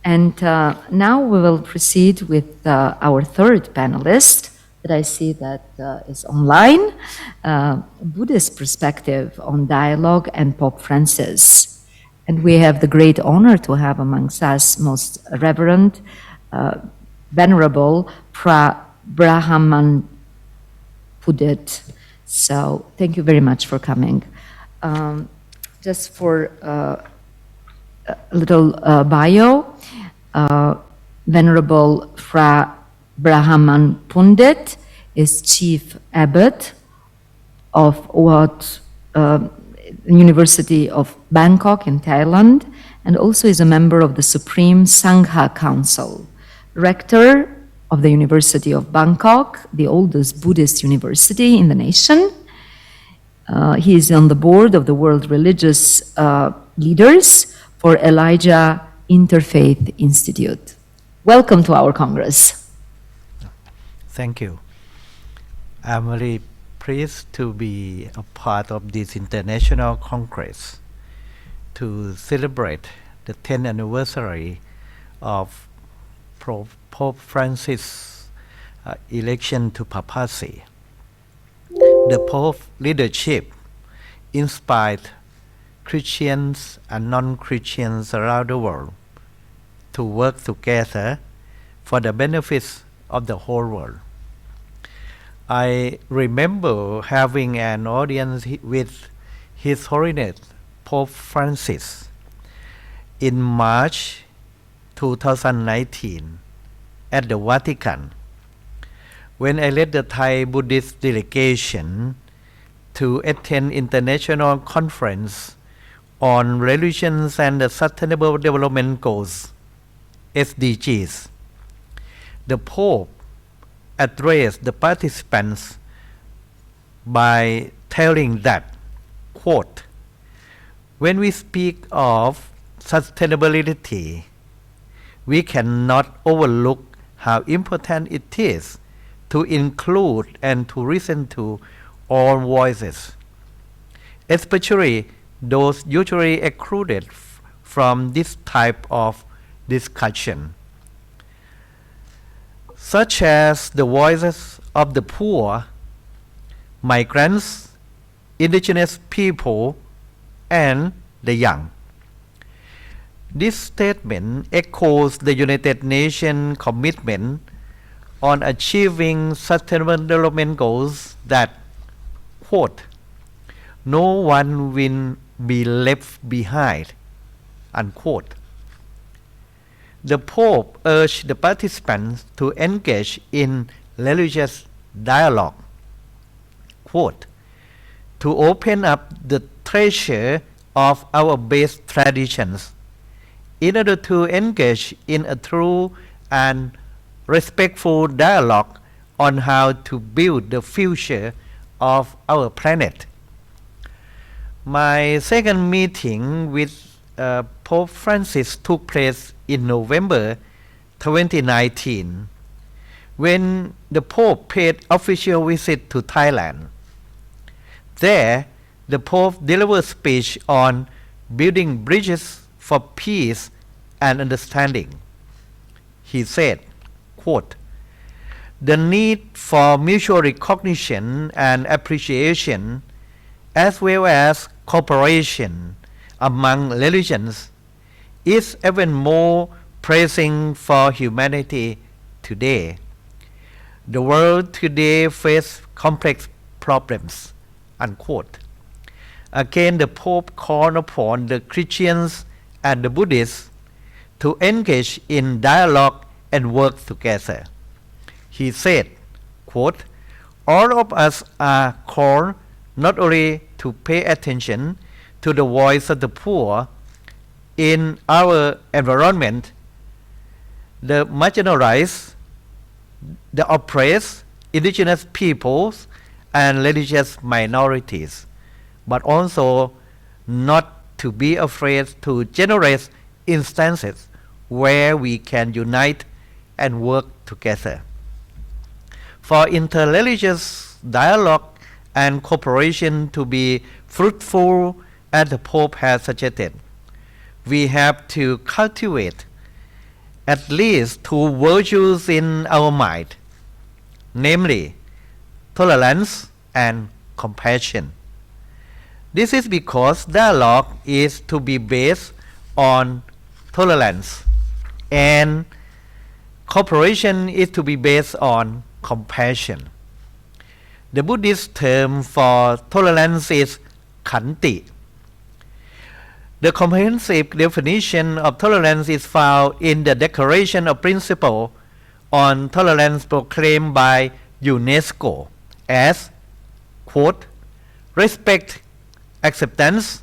And now we will proceed with our third panelist that I see that is online, Buddhist perspective on dialogue and Pope Francis. And we have the great honor to have amongst us most Reverend, Venerable Brahman Pudit. So thank you very much for coming. Just for a little bio, Venerable Fra Brahman Pundit is Chief Abbot of Wat University of Bangkok in Thailand, and also is a member of the Supreme Sangha Council, Rector of the University of Bangkok, the oldest Buddhist university in the nation. He is on the board of the World Religious Leaders for Elijah Interfaith Institute. Welcome to our Congress. Thank you. I'm very pleased to be a part of this international Congress to celebrate the 10th anniversary of Pope Francis' election to papacy. The Pope leadership inspired Christians and non-Christians around the world to work together for the benefits of the whole world. I remember having an audience with His Holiness Pope Francis in March 2019 at the Vatican, when I led the Thai Buddhist delegation to attend International Conference on Religions and the Sustainable Development Goals, SDGs. The Pope addressed the participants by telling that, quote, "When we speak of sustainability, we cannot overlook how important it is to include and to listen to all voices, especially those usually excluded from this type of discussion, such as the voices of the poor, migrants, indigenous people, and the young." This statement echoes the United Nations commitment on achieving sustainable development goals that, quote, "No one will be left behind," unquote. The Pope urged the participants to engage in religious dialogue, quote, "to open up the treasure of our base traditions in order to engage in a true and respectful dialogue on how to build the future of our planet." My second meeting with Pope Francis took place in November 2019, when the Pope paid official visit to Thailand. There, the Pope delivered a speech on building bridges for peace and understanding. He said, quote, "The need for mutual recognition and appreciation, as well as cooperation among religions, is even more pressing for humanity today. The world today faces complex problems," unquote. Again, the Pope called upon the Christians and the Buddhists to engage in dialogue and work together. He said, quote, "All of us are called not only to pay attention to the voice of the poor in our environment, the marginalized, the oppressed, indigenous peoples, and religious minorities, but also not to be afraid to generate instances where we can unite and work together. For interreligious dialogue and cooperation to be fruitful, as the Pope has suggested, we have to cultivate at least two virtues in our mind, namely tolerance and compassion. This is because dialogue is to be based on tolerance and cooperation is to be based on compassion. The Buddhist term for tolerance is khanti. The comprehensive definition of tolerance is found in the Declaration of Principle on Tolerance proclaimed by UNESCO as, quote, respect, acceptance,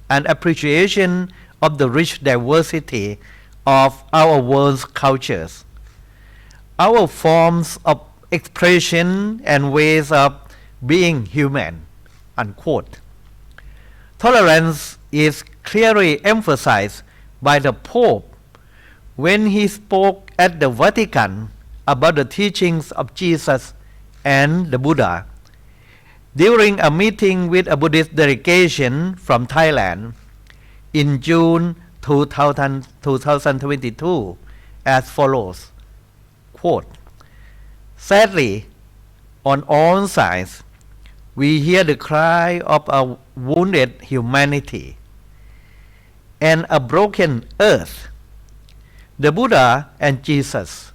and appreciation of the rich diversity of our world's cultures, our forms of expression and ways of being human, unquote. Tolerance is clearly emphasized by the Pope when he spoke at the Vatican about the teachings of Jesus and the Buddha during a meeting with a Buddhist delegation from Thailand in June 2022 as follows, quote, sadly, on all sides, we hear the cry of a wounded humanity and a broken earth. The Buddha and Jesus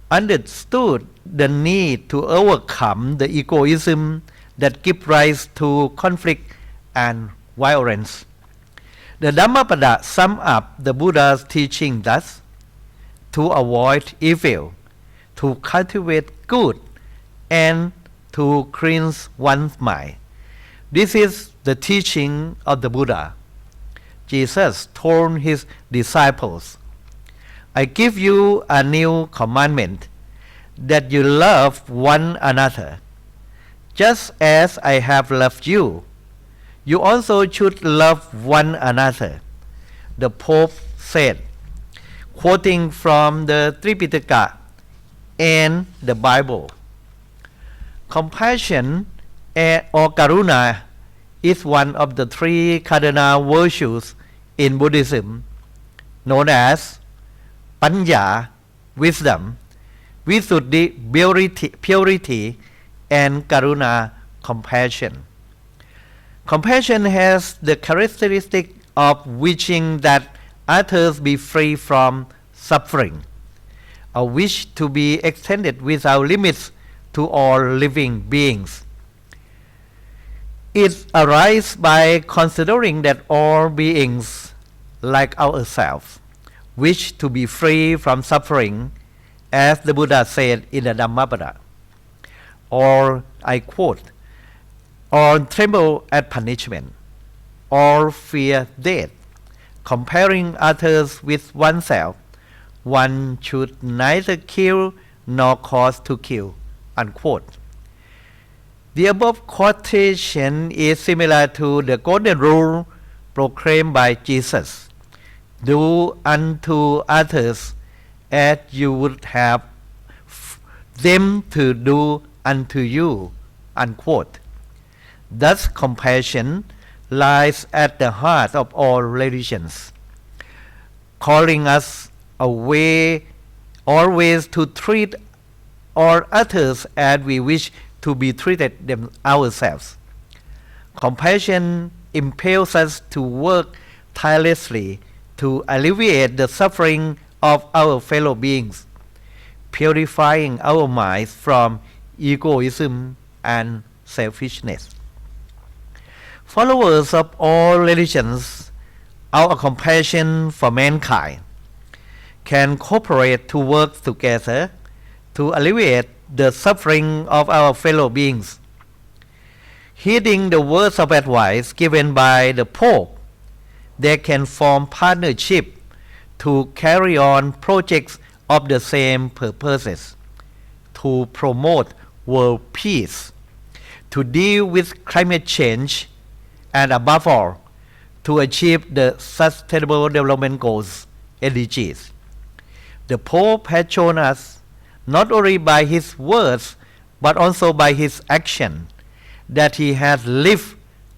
understood the need to overcome the egoism that gives rise to conflict and violence. The Dhammapada sums up the Buddha's teaching thus: to avoid evil, to cultivate good, and to cleanse one's mind. This is the teaching of the Buddha. Jesus told his disciples, I give you a new commandment, that you love one another. Just as I have loved you, you also should love one another. The Pope said, quoting from the Tripitaka and the Bible. Compassion or karuna is one of the three cardinal virtues in Buddhism, known as panya, wisdom, visuddhi, purity, and karuna, compassion. Compassion has the characteristic of wishing that others be free from suffering, a wish to be extended without limits to all living beings. It arises by considering that all beings, like ourselves, wish to be free from suffering, as the Buddha said in the Dhammapada. Or, I quote, all tremble at punishment, all fear death. Comparing others with oneself, one should neither kill nor cause to kill, unquote. The above quotation is similar to the golden rule proclaimed by Jesus: do unto others as you would have them to do unto you, unquote. Thus, compassion lies at the heart of all religions, calling us away always to treat all others as we wish to be treated ourselves. Compassion impels us to work tirelessly to alleviate the suffering of our fellow beings, purifying our minds from egoism and selfishness. Followers of all religions, out of compassion for mankind, can cooperate to work together to alleviate the suffering of our fellow beings. Heeding the words of advice given by the Pope, they can form partnership to carry on projects of the same purposes, to promote world peace, to deal with climate change, and above all, to achieve the Sustainable Development Goals, SDGs. The Pope has shown us, not only by his words, but also by his action, that he has lived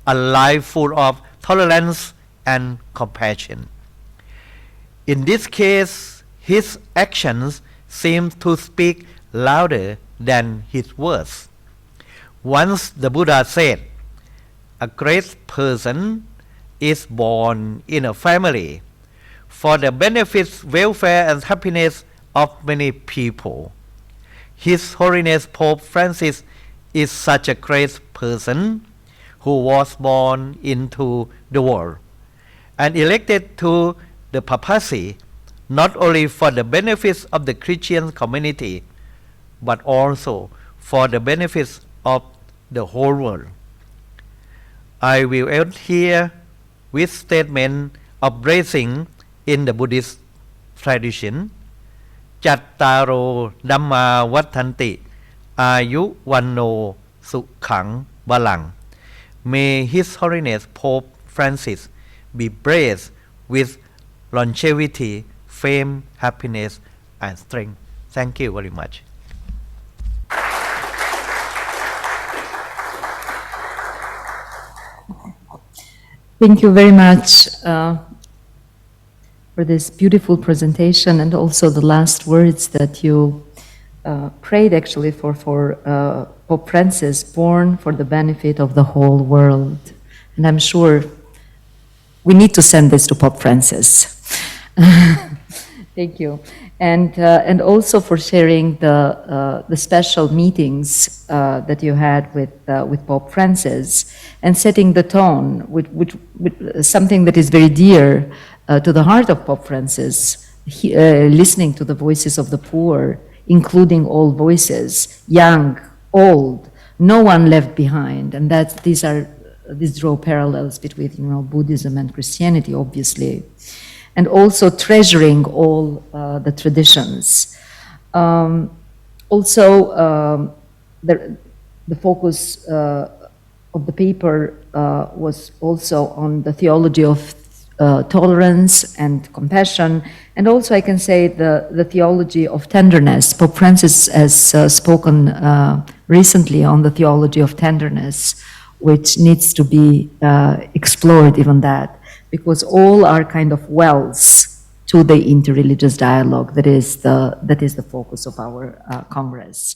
a life full of tolerance and compassion. In this case, His actions seem to speak louder than his words. Once the Buddha said, "A great person is born in a family for the benefit, welfare, and happiness of many people. His Holiness Pope Francis is such a great person who was born into the world and elected to the papacy not only for the benefits of the Christian community but also for the benefits of the whole world." I will end here with statement of blessing in the Buddhist tradition. จัตตารโอธัมมาวัฏันติอายุวันโนสุขังบาลัง May His Holiness Pope Francis be blessed with longevity, fame, happiness, and strength. Thank you very much. Thank you very much for this beautiful presentation and also the last words that you prayed actually for Pope Francis, born for the benefit of the whole world. And I'm sure we need to send this to Pope Francis. Thank you. And also for sharing the special meetings that you had with Pope Francis and setting the tone with something that is very dear to the heart of Pope Francis, listening to the voices of the poor, including all voices, young, old, no one left behind, and these draw parallels between Buddhism and Christianity, obviously. And also treasuring all the traditions. Also, the focus of the paper was also on the theology of tolerance and compassion, and also I can say the theology of tenderness. Pope Francis has spoken recently on the theology of tenderness, which needs to be explored, even that. Because all are kind of wells to the interreligious dialogue that is the focus of our Congress.